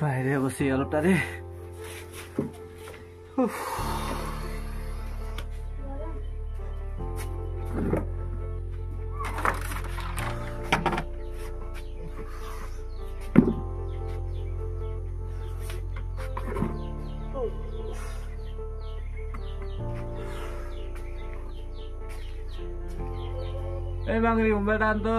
বাইরে বসে অলপটা রে এই বাঙালি মোবাইলটা আনতো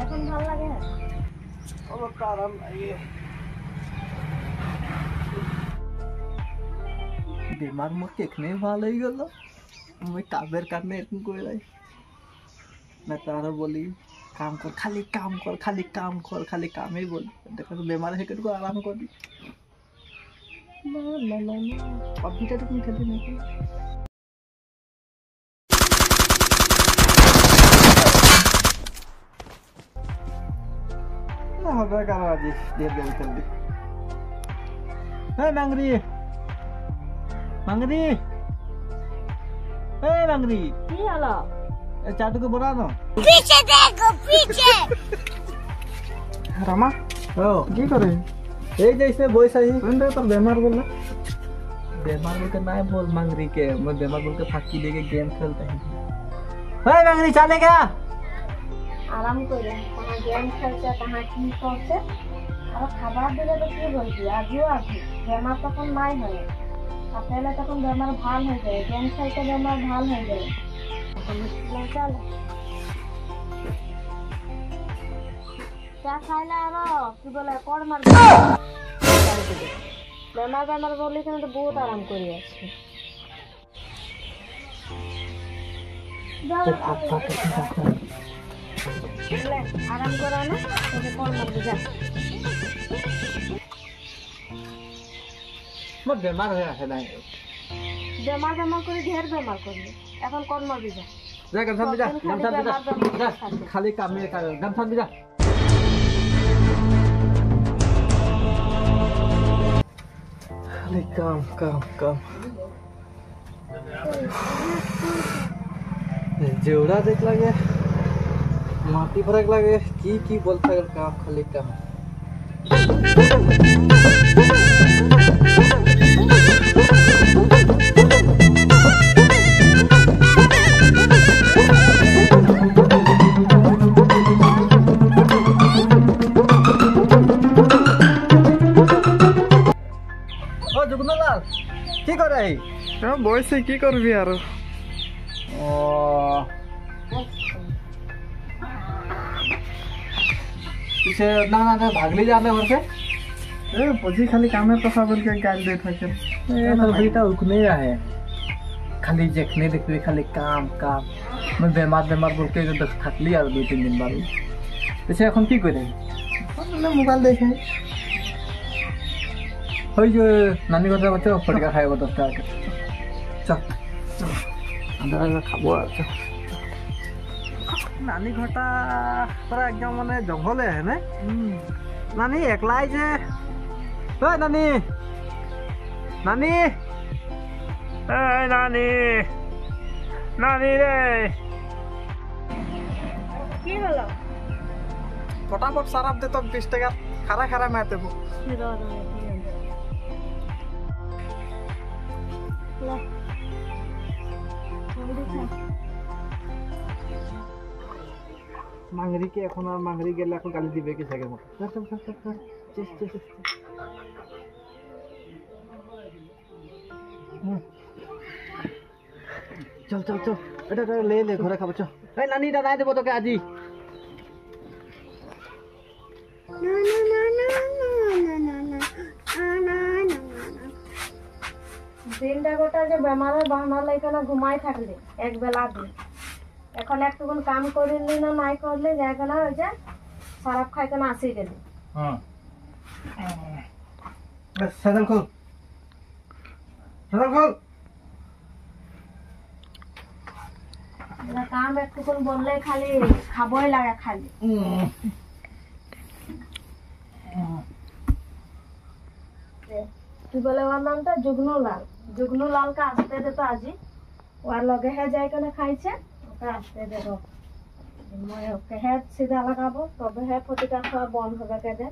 এখন ভালো লাগে না অলপটা আরাম লাগে বেমার মুখ এখানে ভালো হয়ে গেল আমি কাবের কারণে এরকম করে যাই না তো আরো বলি কাম কর খালি কাম কর খালি কাম কর খালি কামেই বলি দেখো বেমার হয়ে গেলে আরাম করবি পাবজিটা তো তুমি খেলতে নাকি হবে কারো আজিস দিয়ে গেম খেলবি হ্যাঁ মাংরি মাংরি এই মাংরি কি হলো চাটুকে বড়ানো पीछे देखो पीछे রামা ও কি করে এই যে इसमें বই सही अंदर तो बेमार बोल के ना बोल मांगरी के मैं बेमार बोल के फाकी लेके गेम खेलते हैं हे मांगरी चले क्या आराम করে कहां गेम খেলছে कहां কি করছে আর খাবার দিলে তো কি বলবি আজিও আছে বেমার তখন নাই হয় আপেলে তখন বেমার ভাল হয়ে যায় গেম খেলতে বেমার ভাল হয়ে যায় চল চা খাইলে আরো কি বলে কর মারবে বেমার বললে কিন্তু বহুত আরাম করে আছে আরাম করা না তোকে কর মারবে যা मैं बेमार हो है ना বেমার করে ঢের বেমার করবে এখন কর মারবি যা गमछा भी जा खाली काम में कर गमछा भी जा खाली काम काम काम जेवड़ा देख लगे माटी फरक लगे की बोलता है काम खाली काम जुगनलाल की करे বয়সে কি করবি আর पीछे ना भागली जाने घर से বুঝি খালি কামের কথা বলকে গাল দিয়ে থাকেন बेटा उठने रहे खाली देखने देखते खाली काम काम मैं बेमार बोल के थकली और 2-3 दिन बाद पीछे এখন কি করে মোবাইল দেখে ওই যে নানি কথা বলতে ফটকা খাইব 10 টাকা চল আমরা খাবো আচ্ছা নানি ঘটা পুরা একদম মানে জঙ্গলে है না নানি একলাই যে ওই নানি নানি এই নানি নানি রে কি হলো ফটাফট সারাপ দে তো 20 টাকা খারা খারা মার দেবো মাংরি কে এখন আর মাংরি গেলে এখন গালি দিবে কি জায়গার মতো চল চল চল এটা লে লে ঘরে খাবো চল এই নানিটা নাই দেবো তোকে আজি দিনটা গোটা যে বেমারের বাহানা লাইকা না ঘুমাই থাকলে এক বেলা দিন এখন একটুকুন কাম করিলি না নাই করলে জায়গা না ওই যে খারাপ খাই কেন আসি গেলি हाँ सैडल खोल এটা কাম একটুকুন বললে খালি খাবই লাগে খালি কি বলে ওর নামটা যুগ্ন লালকে আসতে দে তো আজি ওর লগে হে যাই কেন খাইছে ওকে আসতে দে মই ওকে হে সিধা লাগাবো তবে হে ফটিকা খাওয়া বন্ধ হবে কে দে